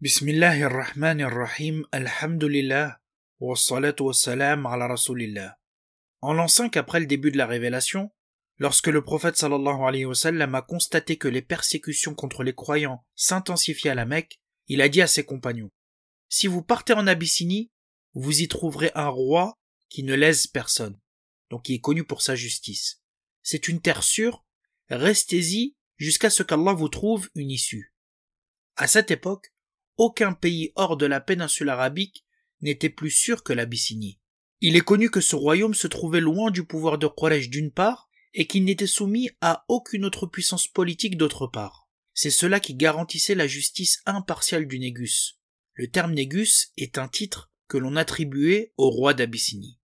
Bismillahirrahmanirrahim, alhamdulillah, wassalatu wassalam ala rasulillah. En l'an 5 après le début de la révélation, lorsque le prophète sallallahu alayhi wa sallam a constaté que les persécutions contre les croyants s'intensifiaient à la Mecque, il a dit à ses compagnons: si vous partez en Abyssinie, vous y trouverez un roi qui ne lèse personne, donc qui est connu pour sa justice. C'est une terre sûre, restez-y jusqu'à ce qu'Allah vous trouve une issue. À cette époque, aucun pays hors de la péninsule arabique n'était plus sûr que l'Abyssinie. Il est connu que ce royaume se trouvait loin du pouvoir de Quraysh d'une part, et qu'il n'était soumis à aucune autre puissance politique d'autre part. C'est cela qui garantissait la justice impartiale du Négus. Le terme Négus est un titre que l'on attribuait au roi d'Abyssinie.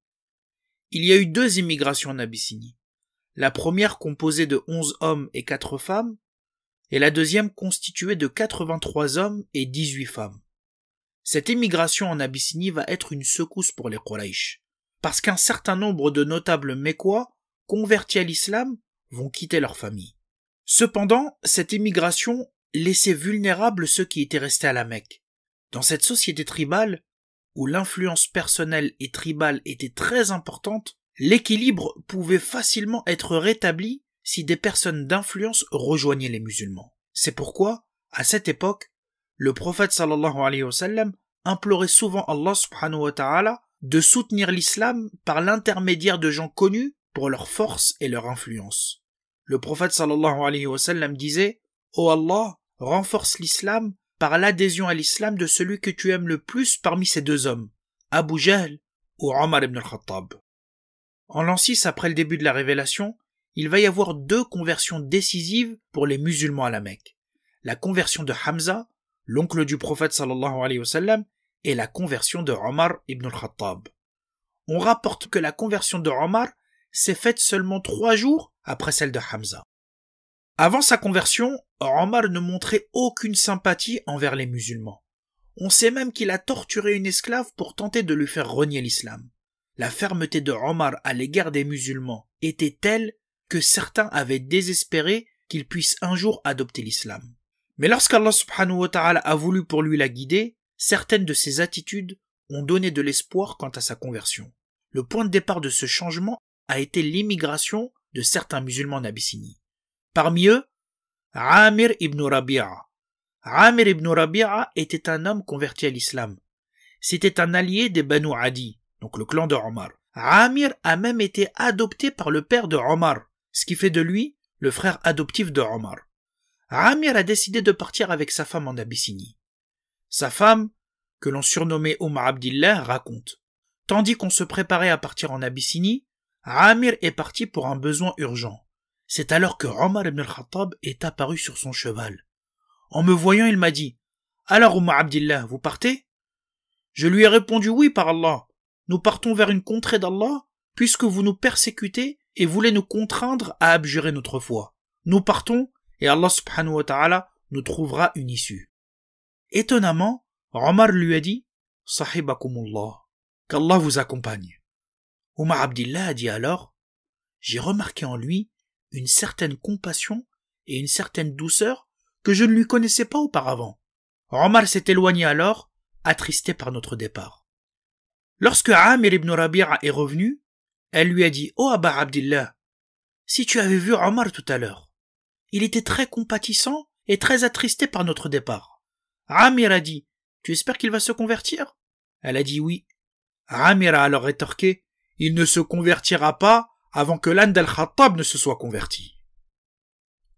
Il y a eu 2 immigrations en Abyssinie. La première composée de 11 hommes et 4 femmes, et la deuxième constituée de 83 hommes et 18 femmes. Cette émigration en Abyssinie va être une secousse pour les Quraysh, parce qu'un certain nombre de notables mécois convertis à l'islam vont quitter leur famille. Cependant, cette émigration laissait vulnérables ceux qui étaient restés à la Mecque. Dans cette société tribale, où l'influence personnelle et tribale était très importante, l'équilibre pouvait facilement être rétabli si des personnes d'influence rejoignaient les musulmans. C'est pourquoi, à cette époque, le prophète sallallahu alayhi wa sallam implorait souvent Allah subhanahu wa ta'ala de soutenir l'islam par l'intermédiaire de gens connus pour leur force et leur influence. Le prophète sallallahu alayhi wa sallam disait: ô Allah, renforce l'islam par l'adhésion à l'islam de celui que tu aimes le plus parmi ces 2 hommes, Abu Jahl ou Omar ibn al-Khattab. En l'an 6 après le début de la révélation, il va y avoir 2 conversions décisives pour les musulmans à la Mecque. La conversion de Hamza, l'oncle du prophète sallallahu alayhi wa sallam, et la conversion de Omar ibn al-Khattab. On rapporte que la conversion de Omar s'est faite seulement 3 jours après celle de Hamza. Avant sa conversion, Omar ne montrait aucune sympathie envers les musulmans. On sait même qu'il a torturé une esclave pour tenter de lui faire renier l'islam. La fermeté de Omar à l'égard des musulmans était telle que certains avaient désespéré qu'il puisse un jour adopter l'islam. Mais lorsqu'Allah subhanahu wa ta'ala a voulu pour lui la guider, certaines de ses attitudes ont donné de l'espoir quant à sa conversion. Le point de départ de ce changement a été l'immigration de certains musulmans d'Abyssinie. Parmi eux, Amir ibn Rabi'a. Amir ibn Rabi'a était un homme converti à l'islam. C'était un allié des Banu Adi, donc le clan de Omar. Amir a même été adopté par le père de Omar, ce qui fait de lui le frère adoptif de Omar. Amir a décidé de partir avec sa femme en Abyssinie. Sa femme, que l'on surnommait Abdillah, raconte: tandis qu'on se préparait à partir en Abyssinie, Amir est parti pour un besoin urgent. C'est alors que Omar ibn al-Khattab est apparu sur son cheval. En me voyant, il m'a dit: alors Abdillah, vous partez? Je lui ai répondu: oui, par Allah. Nous partons vers une contrée d'Allah, puisque vous nous persécutez et voulez nous contraindre à abjurer notre foi. Nous partons, et Allah subhanahu wa ta'ala nous trouvera une issue. Étonnamment, Omar lui a dit: Sahibakumullah, qu'Allah vous accompagne. Abdillah a dit alors: j'ai remarqué en lui une certaine compassion et une certaine douceur que je ne lui connaissais pas auparavant. Omar s'est éloigné alors, attristé par notre départ. Lorsque Amir ibn Rabi'a est revenu, elle lui a dit: oh Aba Abdillah, si tu avais vu Omar tout à l'heure, il était très compatissant et très attristé par notre départ. Amir a dit: tu espères qu'il va se convertir? Elle a dit oui. Amir a alors rétorqué: il ne se convertira pas avant que l'âne d'Al-Khattab ne se soit converti.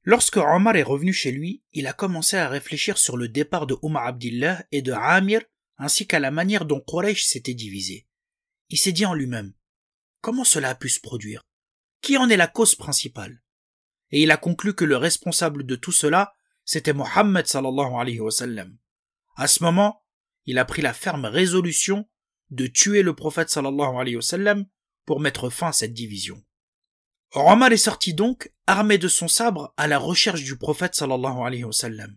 Lorsque Omar est revenu chez lui, il a commencé à réfléchir sur le départ de Abdillah et de Amir, ainsi qu'à la manière dont Quraysh s'était divisé. Il s'est dit en lui-même: comment cela a pu se produire? Qui en est la cause principale? Et il a conclu que le responsable de tout cela, c'était Mohammed sallallahu alayhi wa sallam. À ce moment, il a pris la ferme résolution de tuer le prophète sallallahu alayhi wa sallam pour mettre fin à cette division. Omar est sorti donc, armé de son sabre, à la recherche du prophète sallallahu alayhi wa sallam.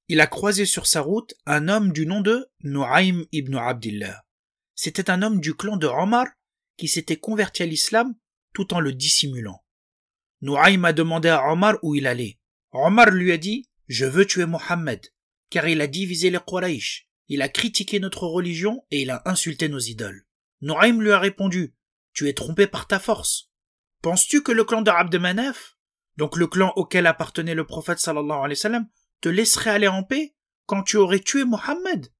Il a croisé sur sa route un homme du nom de Nu'aym ibn Abdillah. C'était un homme du clan de Omar qui s'était converti à l'islam tout en le dissimulant. Nu'aym a demandé à Omar où il allait. Omar lui a dit: je veux tuer Mohammed, car il a divisé les Quraysh, il a critiqué notre religion et il a insulté nos idoles. Nu'aym lui a répondu, tu es trompé par ta force. Penses-tu que le clan de Abd Manaf, donc le clan auquel appartenait le prophète sallallahu alayhi wa sallam, te laisserait aller en paix quand tu aurais tué Mohammed?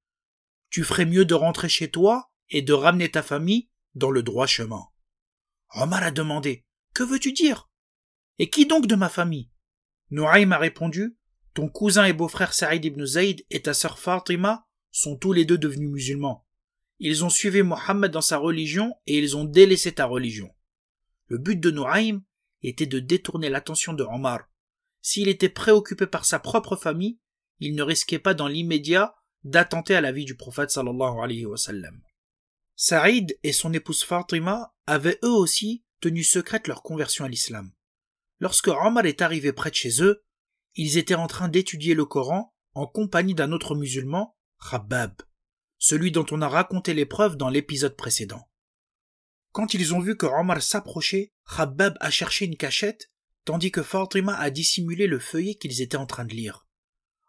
Tu ferais mieux de rentrer chez toi et de ramener ta famille dans le droit chemin. Omar a demandé, que veux-tu dire? Et qui donc de ma famille? Nu'aym a répondu, ton cousin et beau-frère Saïd ibn Zayd et ta sœur Fatima sont tous les deux devenus musulmans. Ils ont suivi Mohammed dans sa religion et ils ont délaissé ta religion. Le but de Nu'aym était de détourner l'attention de Omar. S'il était préoccupé par sa propre famille, il ne risquait pas dans l'immédiat d'attenter à la vie du prophète sallallahu alayhi wa sallam. Saïd et son épouse Fatima avaient eux aussi tenu secrète leur conversion à l'islam. Lorsque Omar est arrivé près de chez eux, ils étaient en train d'étudier le Coran en compagnie d'un autre musulman, Khabbab, celui dont on a raconté l'épreuve dans l'épisode précédent. Quand ils ont vu que Omar s'approchait, Khabbab a cherché une cachette, tandis que Fatima a dissimulé le feuillet qu'ils étaient en train de lire.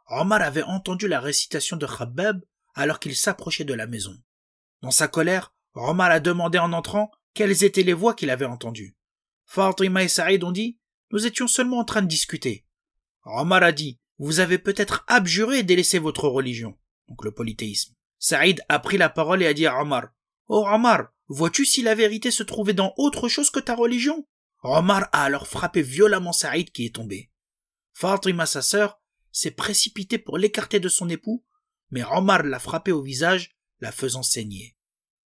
Omar avait entendu la récitation de Khabbab alors qu'il s'approchait de la maison. Dans sa colère, Omar a demandé en entrant quelles étaient les voix qu'il avait entendues. Fatima et Saïd ont dit « Nous étions seulement en train de discuter ». Omar a dit « Vous avez peut-être abjuré et délaissé votre religion », donc le polythéisme. Saïd a pris la parole et a dit à Omar « Oh Omar, vois-tu si la vérité se trouvait dans autre chose que ta religion ?» Omar a alors frappé violemment Saïd qui est tombé. Fatima, sa sœur, s'est précipitée pour l'écarter de son époux, mais Omar l'a frappé au visage, la faisant saigner.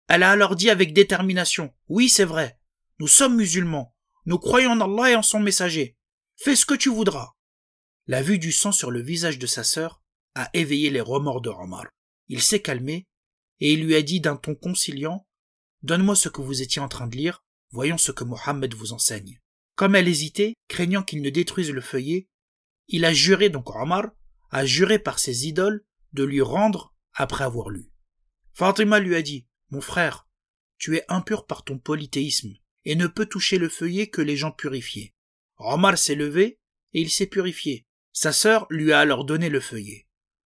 Elle a alors dit avec détermination « Oui, c'est vrai, nous sommes musulmans, nous croyons en Allah et en son messager. Fais ce que tu voudras. » La vue du sang sur le visage de sa sœur a éveillé les remords de Omar. Il s'est calmé et il lui a dit d'un ton conciliant « Donne-moi ce que vous étiez en train de lire, voyons ce que Mohammed vous enseigne. » Comme elle hésitait, craignant qu'il ne détruise le feuillet, il a juré, donc Omar, a juré par ses idoles de lui rendre après avoir lu. Fatima lui a dit « Mon frère, tu es impur par ton polythéisme et ne peux toucher le feuillet que les gens purifiés. » Omar s'est levé et il s'est purifié. Sa sœur lui a alors donné le feuillet.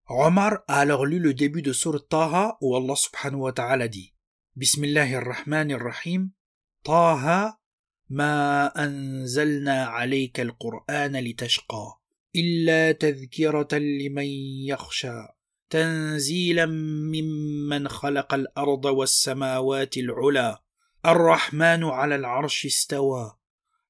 Omar a alors lu le début de Sourate Taha où Allah subhanahu wa ta'ala dit Bismillahirrahmanirrahim Taha ma anzalna alayka al-Qur'ana litashqa illa tadhkiratan liman yakhsha تنزيلا ممن خلق الأرض والسماوات العلى الرحمن على العرش استوى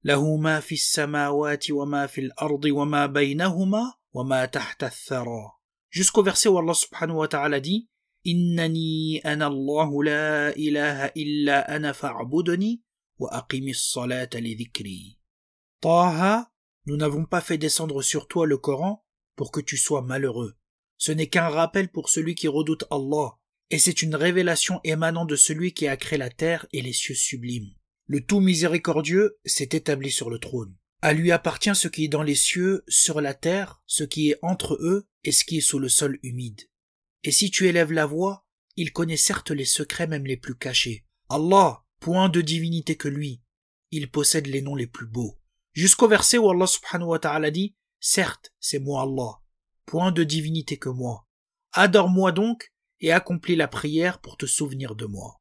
له ما في السماوات وما في الأرض وما بينهما وما تحت الثرى jusqu'au verset où Allah subhanahu wa ta'ala dit إنني أنا الله لا إله إلا أنا فاعبدني وأقم الصلاة لذكري Taha, nous n'avons pas fait descendre sur toi le Coran pour que tu sois malheureux. Ce n'est qu'un rappel pour celui qui redoute Allah, et c'est une révélation émanant de celui qui a créé la terre et les cieux sublimes. Le tout miséricordieux s'est établi sur le trône. À lui appartient ce qui est dans les cieux, sur la terre, ce qui est entre eux et ce qui est sous le sol humide. Et si tu élèves la voix, il connaît certes les secrets même les plus cachés. Allah, point de divinité que lui, il possède les noms les plus beaux. Jusqu'au verset où Allah subhanahu wa ta'ala dit « Certes, c'est moi Allah. Point de divinité que moi. Adore-moi donc et accomplis la prière pour te souvenir de moi. »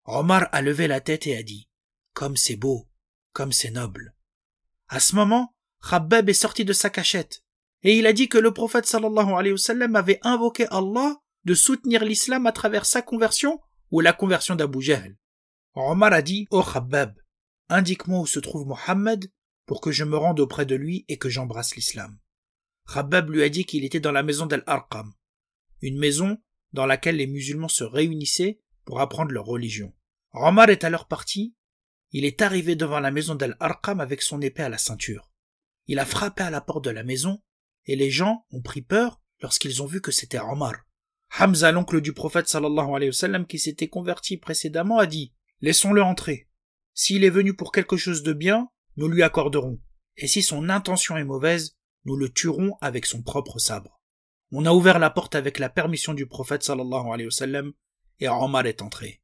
Omar a levé la tête et a dit « Comme c'est beau, comme c'est noble. » À ce moment, Khabbab est sorti de sa cachette et il a dit que le prophète sallallahu alayhi wa sallam avait invoqué Allah de soutenir l'islam à travers sa conversion ou la conversion d'Abu Jahl. Omar a dit « Oh Khabbab, indique-moi où se trouve Mohammed pour que je me rende auprès de lui et que j'embrasse l'islam. » Khabbab lui a dit qu'il était dans la maison d'Al-Arqam, une maison dans laquelle les musulmans se réunissaient pour apprendre leur religion. Omar est alors parti, il est arrivé devant la maison d'Al-Arqam avec son épée à la ceinture. Il a frappé à la porte de la maison, et les gens ont pris peur lorsqu'ils ont vu que c'était Omar. Hamza, l'oncle du prophète sallallahu alayhi wa sallam qui s'était converti précédemment, a dit « Laissons-le entrer. S'il est venu pour quelque chose de bien, nous lui accorderons, et si son intention est mauvaise, nous le tuerons avec son propre sabre. » On a ouvert la porte avec la permission du prophète sallallahu alayhi wa sallam et Omar est entré.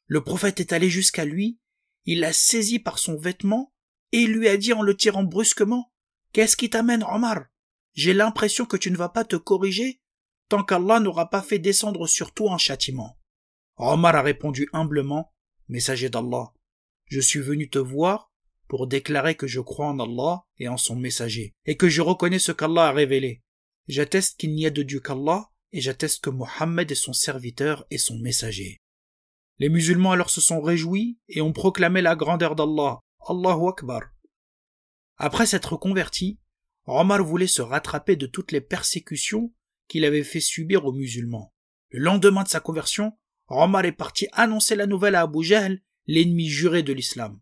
Le prophète est allé jusqu'à lui, il l'a saisi par son vêtement et il lui a dit en le tirant brusquement « Qu'est-ce qui t'amène, Omar? J'ai l'impression que tu ne vas pas te corriger. tant qu'Allah n'aura pas fait descendre sur toi un châtiment. Omar a répondu humblement, Messager d'Allah, je suis venu te voir pour déclarer que je crois en Allah et en son messager, et que je reconnais ce qu'Allah a révélé. J'atteste qu'il n'y a de Dieu qu'Allah, et j'atteste que Mohammed est son serviteur et son messager. Les musulmans alors se sont réjouis et ont proclamé la grandeur d'Allah, Allahu Akbar. Après s'être converti, Omar voulait se rattraper de toutes les persécutions qu'il avait fait subir aux musulmans. Le lendemain de sa conversion, Omar est parti annoncer la nouvelle à Abu Jahl, l'ennemi juré de l'islam.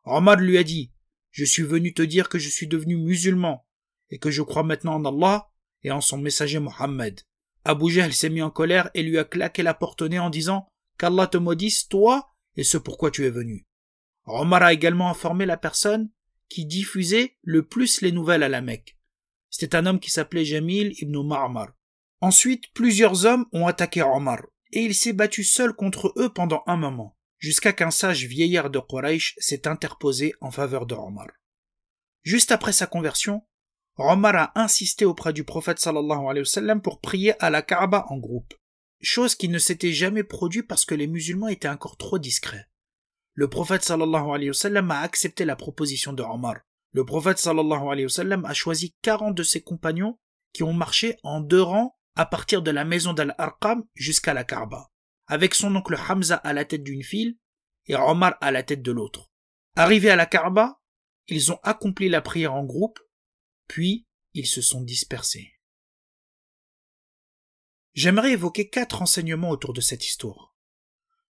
Omar lui a dit, je suis venu te dire que je suis devenu musulman et que je crois maintenant en Allah et en son messager Mohammed. Abu Jahl s'est mis en colère et lui a claqué la porte au nez en disant qu'Allah te maudisse, toi, et ce pourquoi tu es venu. Omar a également informé la personne qui diffusait le plus les nouvelles à la Mecque. C'était un homme qui s'appelait Jamil ibn Ma'mar. Ensuite, plusieurs hommes ont attaqué Omar, et il s'est battu seul contre eux pendant un moment, jusqu'à qu'un sage vieillard de Quraysh s'est interposé en faveur de Omar. Juste après sa conversion, Omar a insisté auprès du prophète sallallahu alayhi wa sallam pour prier à la Kaaba en groupe, chose qui ne s'était jamais produite parce que les musulmans étaient encore trop discrets. Le prophète sallallahu alayhi wa sallam a accepté la proposition de Omar. Le prophète sallallahu alayhi wa sallam a choisi 40 de ses compagnons qui ont marché en 2 rangs à partir de la maison d'Al-Arqam jusqu'à la Kaaba, avec son oncle Hamza à la tête d'une file et Omar à la tête de l'autre. Arrivés à la Kaaba, ils ont accompli la prière en groupe, puis ils se sont dispersés. J'aimerais évoquer 4 enseignements autour de cette histoire.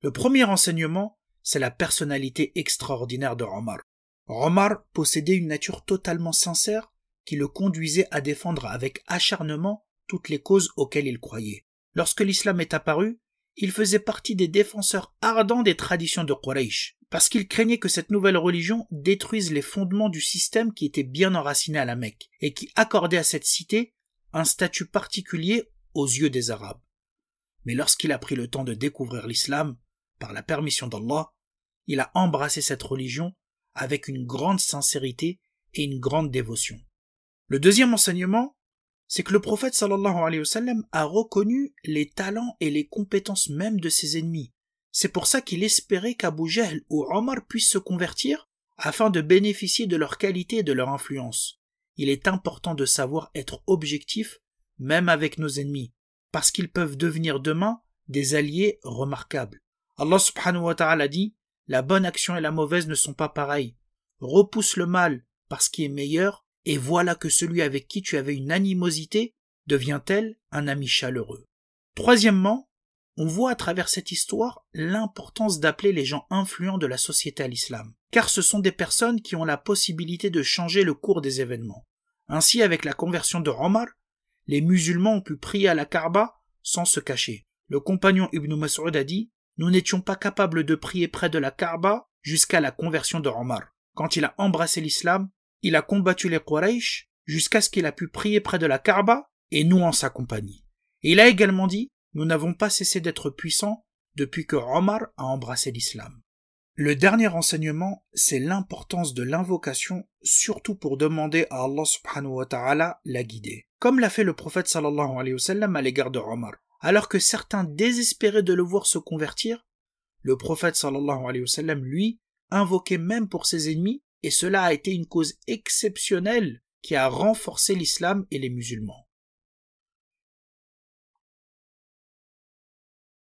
Le premier enseignement, c'est la personnalité extraordinaire de Omar. Omar possédait une nature totalement sincère qui le conduisait à défendre avec acharnement toutes les causes auxquelles il croyait. Lorsque l'islam est apparu, il faisait partie des défenseurs ardents des traditions de Quraysh, parce qu'il craignait que cette nouvelle religion détruise les fondements du système qui était bien enraciné à la Mecque, et qui accordait à cette cité un statut particulier aux yeux des Arabes. Mais lorsqu'il a pris le temps de découvrir l'islam, par la permission d'Allah, il a embrassé cette religion avec une grande sincérité et une grande dévotion. Le deuxième enseignement, c'est que le prophète sallallahu alayhi wa sallam a reconnu les talents et les compétences même de ses ennemis. C'est pour ça qu'il espérait qu'Abu Jahl ou Omar puissent se convertir afin de bénéficier de leur qualité et de leur influence. Il est important de savoir être objectif même avec nos ennemis, parce qu'ils peuvent devenir demain des alliés remarquables. Allah subhanahu wa ta'ala dit, la bonne action et la mauvaise ne sont pas pareilles. Repousse le mal par ce qui est meilleur, et voilà que celui avec qui tu avais une animosité devient-elle un ami chaleureux. Troisièmement, on voit à travers cette histoire l'importance d'appeler les gens influents de la société à l'islam, car ce sont des personnes qui ont la possibilité de changer le cours des événements. Ainsi, avec la conversion de Omar, les musulmans ont pu prier à la Kaaba sans se cacher. Le compagnon Ibn Mas'ud a dit, nous n'étions pas capables de prier près de la Kaaba jusqu'à la conversion de Omar. Quand il a embrassé l'islam, il a combattu les Quraysh jusqu'à ce qu'il a pu prier près de la Kaaba et nous en sa compagnie. Et il a également dit, nous n'avons pas cessé d'être puissants depuis que Omar a embrassé l'islam. Le dernier enseignement, c'est l'importance de l'invocation, surtout pour demander à Allah subhanahu wa ta'ala la guider. Comme l'a fait le prophète sallallahu alayhi wa sallam à l'égard de Omar. Alors que certains désespéraient de le voir se convertir, le prophète sallallahu alayhi wa sallam, lui, invoquait même pour ses ennemis, et cela a été une cause exceptionnelle qui a renforcé l'islam et les musulmans.